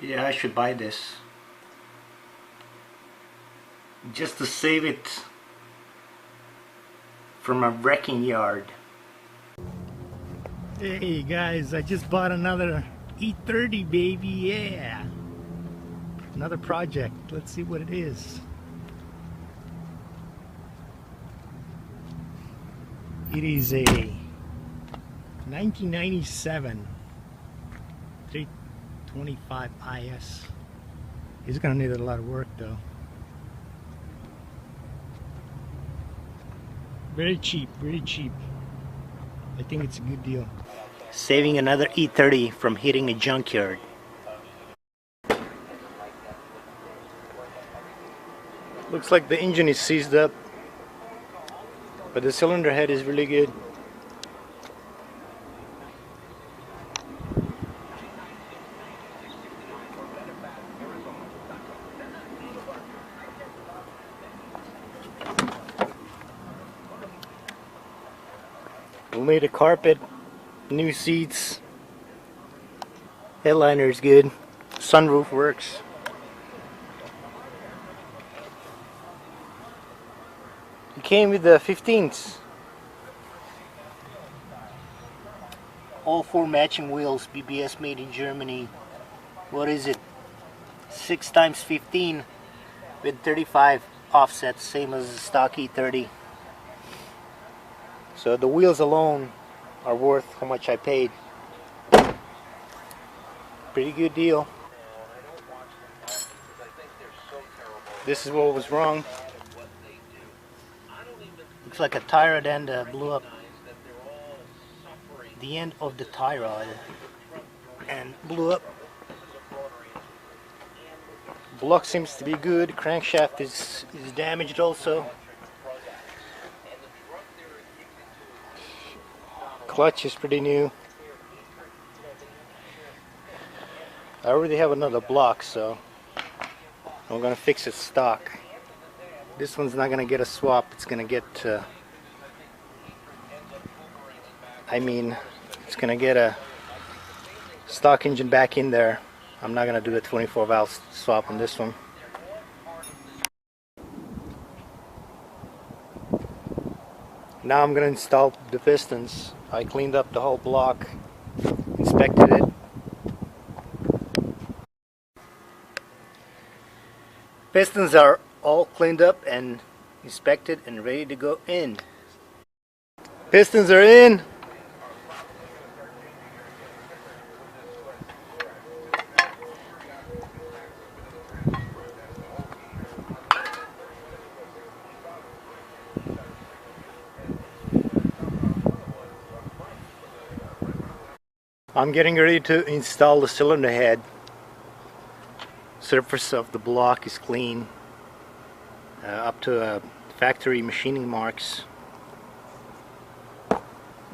Yeah, I should buy this just to save it from a wrecking yard. Hey guys, I just bought another E30 baby, yeah! Another project, let's see what it is. It is a 1997 325 IS. It's gonna need a lot of work though. Very cheap, very cheap. I think it's a good deal. Saving another E30 from hitting a junkyard. Looks like the engine is seized up, but the cylinder head is really good. We'll need a carpet, new seats, headliner is good, sunroof works. It came with the 15s. All 4 matching wheels, BBS made in Germany. What is it? 6 times 15 with 35 offsets, same as the stock E30. So the wheels alone are worth how much I paid. Pretty good deal. This is what was wrong. Looks like a tie rod end blew up. The end of the tie rod and blew up. Block seems to be good. Crankshaft is damaged also. Clutch is pretty new. I already have another block, so I'm gonna fix it stock. This one's not gonna get a swap. It's gonna get it's gonna get a stock engine back in there. I'm not gonna do a 24 valve swap on this one. Now I'm gonna install the pistons. I cleaned up the whole block, inspected it. Pistons are all cleaned up and inspected and ready to go in. Pistons are in. I'm getting ready to install the cylinder head. Surface of the block is clean, up to factory machining marks.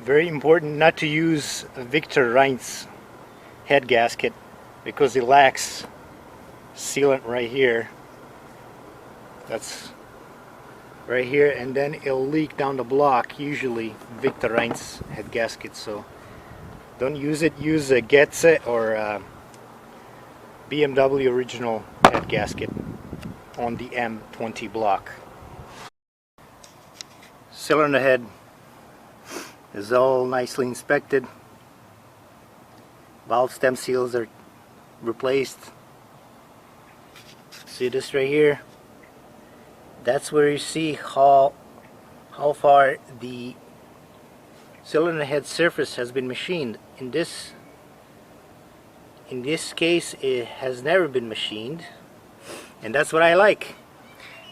Very important not to use Victor Reinz head gasket because it lacks sealant right here. That's right here, and then it'll leak down the block, usually Victor Reinz head gasket. So don't use it. Use a Getze or BMW original head gasket on the M20 block. Cylinder head is all nicely inspected. Valve stem seals are replaced. See this right here? That's where you see how far the cylinder head surface has been machined. In this case, it has never been machined, and that's what I like.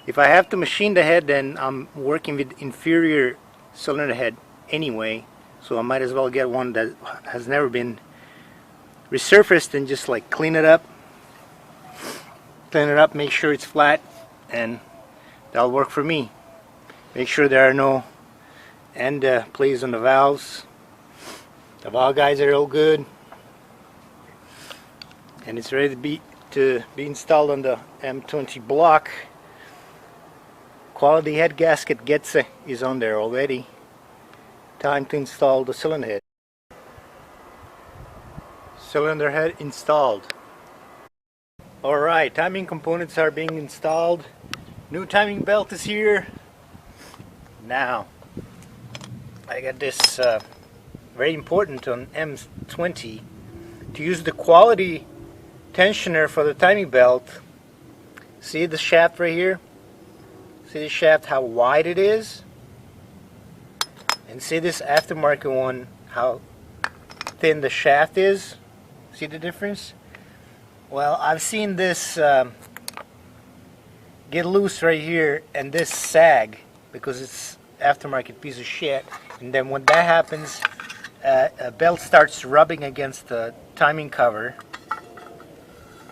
If I have to machine the head, then I'm working with inferior cylinder head anyway, so I might as well get one that has never been resurfaced and just like clean it up, make sure it's flat, and that'll work for me. Make sure there are no end plays on the valves. The valve guides are all good, and it's ready to be installed on the M20 block. Quality head gasket Getze is on there already. Time to install the cylinder head. Cylinder head installed. Alright, timing components are being installed. New timing belt is here. Now, I got this very important on M20 to use the quality tensioner for the timing belt. See the shaft right here? See the shaft, how wide it is? And see this aftermarket one, how thin the shaft is? See the difference? Well, I've seen this get loose right here and this sag because it's aftermarket piece of shit. And then when that happens, a belt starts rubbing against the timing cover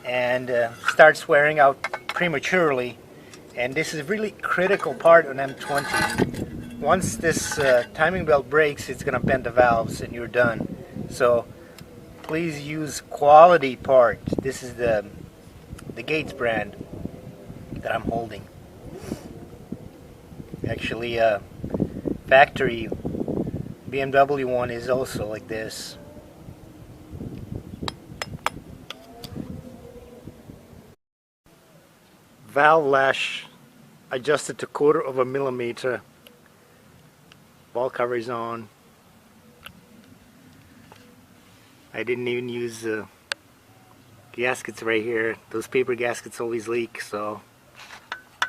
and starts wearing out prematurely. And this is a really critical part on M20. Once this timing belt breaks, it's gonna bend the valves and you're done. So please use quality part. This is the Gates brand that I'm holding. Actually, factory BMW one is also like this. Valve lash adjusted to 1/4 millimeter. Ball cover is on. I didn't even use gaskets right here. Those paper gaskets always leak, so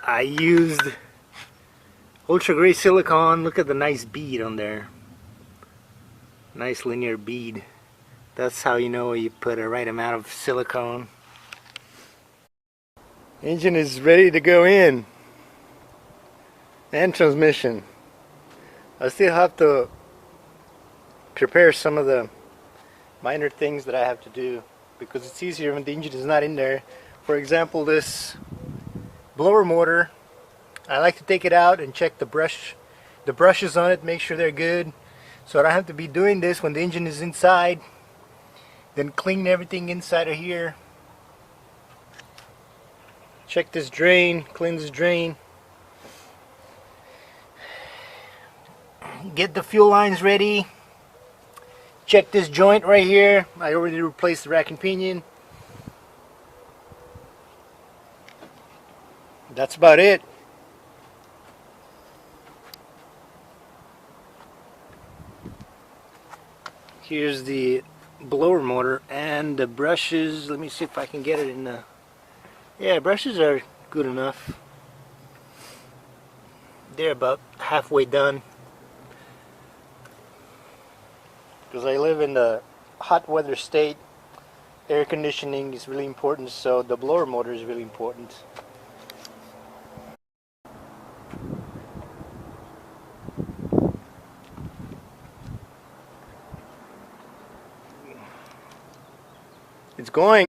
I used ultra gray silicone. Look at the nice bead on there. Nice linear bead. That's how you know you put a right amount of silicone. Engine is ready to go in. And transmission. I still have to prepare some of the minor things that I have to do because it's easier when the engine is not in there. For example, this blower motor, I like to take it out and check the brushes on it, make sure they're good, so I don't have to be doing this when the engine is inside. Then clean everything inside of here. Check this drain, clean this drain. Get the fuel lines ready. Check this joint right here. I already replaced the rack and pinion. That's about it. Here's the blower motor and the brushes. Let me see if I can get it in the... Yeah, brushes are good enough. They're about halfway done. Because I live in the hot weather state, air conditioning is really important, so the blower motor is really important. It's going.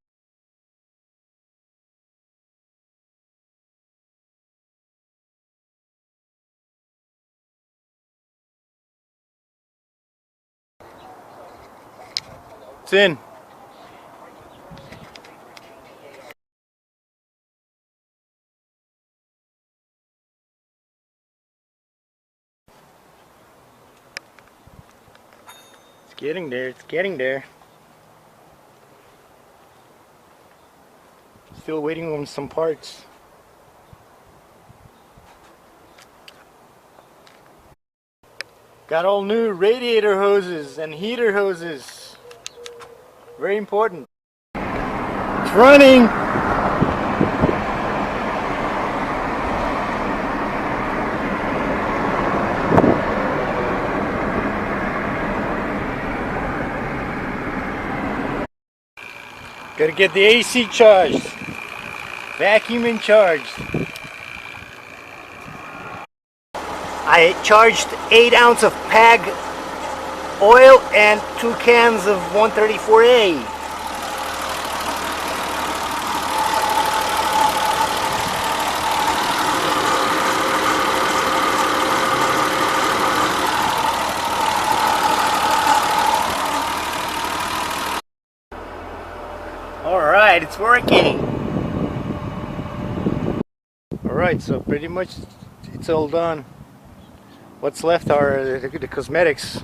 It's in. It's getting there, it's getting there. Still waiting on some parts. Got all new radiator hoses and heater hoses. Very important. It's running! Gotta get the AC charged. Vacuum and charged. I charged 8 ounces of PAG oil and 2 cans of 134A. Alright, it's working. Alright, so pretty much it's all done. What's left are the cosmetics.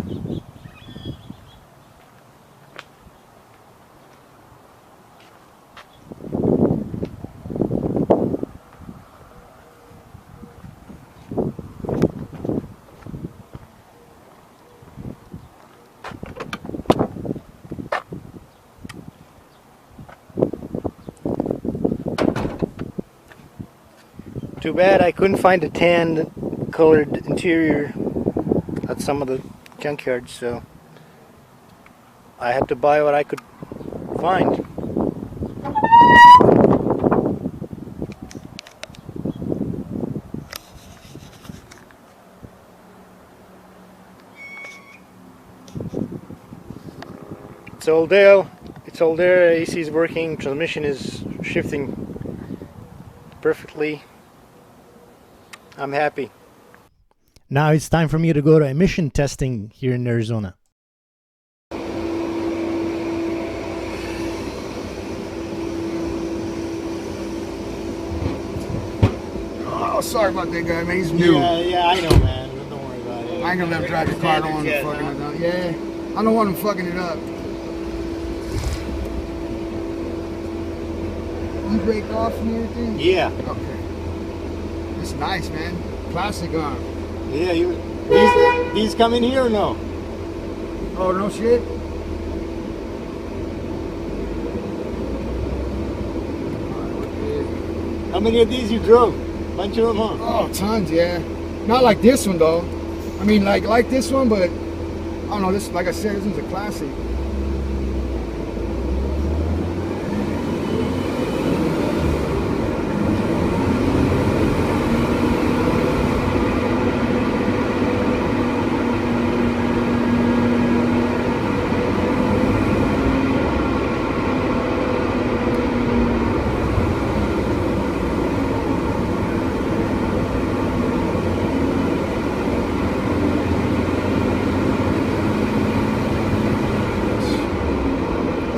Too bad I couldn't find a tan colored interior at some of the junkyards, so I had to buy what I could find. It's all there. It's all there. AC is working. Transmission is shifting perfectly. I'm happy. Now it's time for me to go to emission testing here in Arizona. Oh, sorry about that guy, man. He's new. Yeah, I know, man. Don't worry about it. I ain't gonna let him drive the car. I don't want him fucking it up. Yeah, I don't want him fucking it up. You break off and everything? Yeah. Okay. It's nice, man. Plastic on. Yeah, these come in here or no? Oh, no shit? How many of these you drove? Bunch of them, huh? Oh, tons, yeah. Not like this one, though. I mean, like this one, but I don't know. This, like I said, this one's a classic.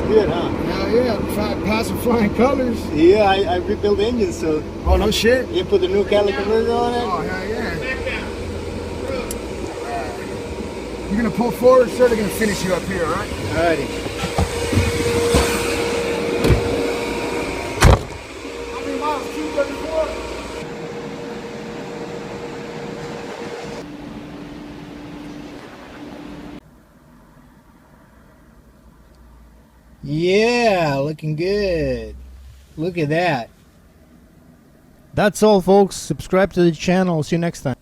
Good, huh? Hell yeah, passing flying colors. Yeah, I rebuilt the engine, so. Oh, no shit? You put the new Cali converter on it? Oh, hell yeah. You're gonna pull forward, sir, they're gonna finish you up here, alright? Alrighty. How many miles? 234? Yeah, looking good. Look at that. That's all, folks. Subscribe to the channel. See you next time.